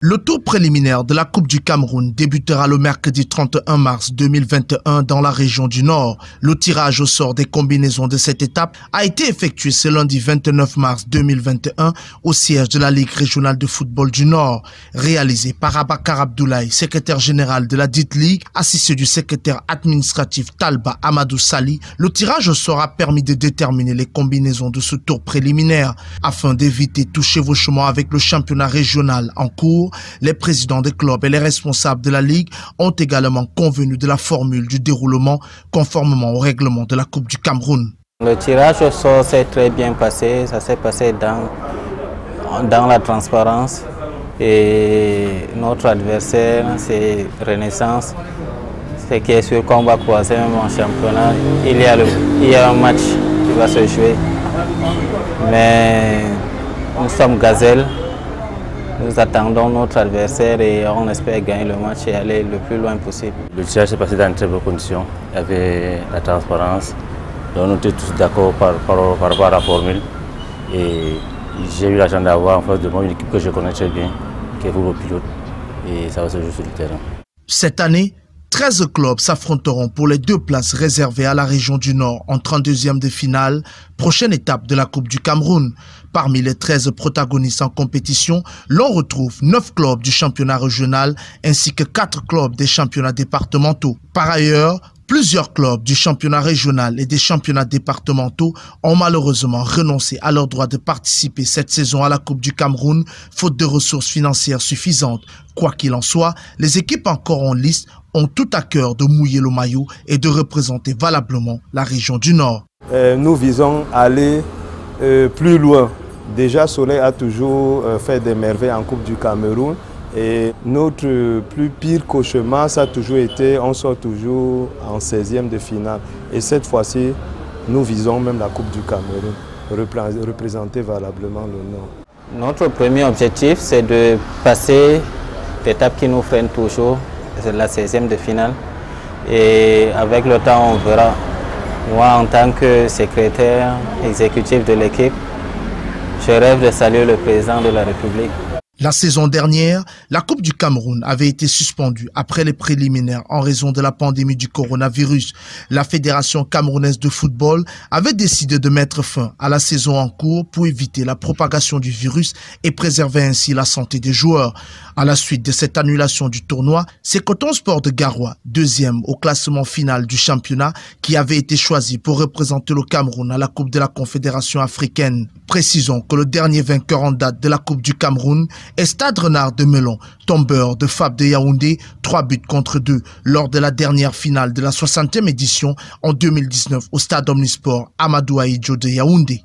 Le tour préliminaire de la Coupe du Cameroun débutera le mercredi 31 mars 2021 dans la région du Nord. Le tirage au sort des combinaisons de cette étape a été effectué ce lundi 29 mars 2021 au siège de la Ligue régionale de football du Nord. Réalisé par Abakar Abdoulaye, secrétaire général de la dite Ligue, assisté du secrétaire administratif Talba Amadou Sali, le tirage au sort a permis de déterminer les combinaisons de ce tour préliminaire. Afin d'éviter tout chevauchement avec le championnat régional en cours, les présidents des clubs et les responsables de la Ligue ont également convenu de la formule du déroulement conformément au règlement de la Coupe du Cameroun. Le tirage au sort s'est très bien passé, ça s'est passé dans la transparence et notre adversaire c'est Renaissance, c'est qui est sûr qu'on va croiser même en championnat. Il y a un match qui va se jouer, mais nous sommes gazelles. Nous attendons notre adversaire et on espère gagner le match et aller le plus loin possible. Le tirage s'est passé dans de très bonnes conditions. Il y avait la transparence. Donc nous étions tous d'accord par rapport à la formule. Et j'ai eu la chance d'avoir en face de moi une équipe que je connais très bien, qui est pour le pilote. Et ça va se jouer sur le terrain. Cette année, 13 clubs s'affronteront pour les 2 places réservées à la région du Nord en 32e de finale, prochaine étape de la Coupe du Cameroun. Parmi les 13 protagonistes en compétition, l'on retrouve 9 clubs du championnat régional ainsi que 4 clubs des championnats départementaux. Par ailleurs, plusieurs clubs du championnat régional et des championnats départementaux ont malheureusement renoncé à leur droit de participer cette saison à la Coupe du Cameroun, faute de ressources financières suffisantes. Quoi qu'il en soit, les équipes encore en liste ont tout à cœur de mouiller le maillot et de représenter valablement la région du Nord. Nous visons à aller plus loin. Déjà, Soleil a toujours fait des merveilles en Coupe du Cameroun. Et notre plus pire cauchemar, ça a toujours été, on sort toujours en 16e de finale. Et cette fois-ci, nous visons même la Coupe du Cameroun, représenter valablement le Nord. Notre premier objectif, c'est de passer l'étape qui nous freine toujours, c'est la 16e de finale. Et avec le temps, on verra. Moi, en tant que secrétaire exécutif de l'équipe, je rêve de saluer le président de la République. La saison dernière, la Coupe du Cameroun avait été suspendue après les préliminaires en raison de la pandémie du coronavirus. La Fédération camerounaise de football avait décidé de mettre fin à la saison en cours pour éviter la propagation du virus et préserver ainsi la santé des joueurs. À la suite de cette annulation du tournoi, c'est Coton Sport de Garoua, 2e au classement final du championnat, qui avait été choisi pour représenter le Cameroun à la Coupe de la Confédération africaine. Précisons que le dernier vainqueur en date de la Coupe du Cameroun est Stade Renard de Melon, tombeur de FAB de Yaoundé, 3-2 lors de la dernière finale de la 60e édition en 2019 au Stade Omnisport Amadou Ahidjo de Yaoundé.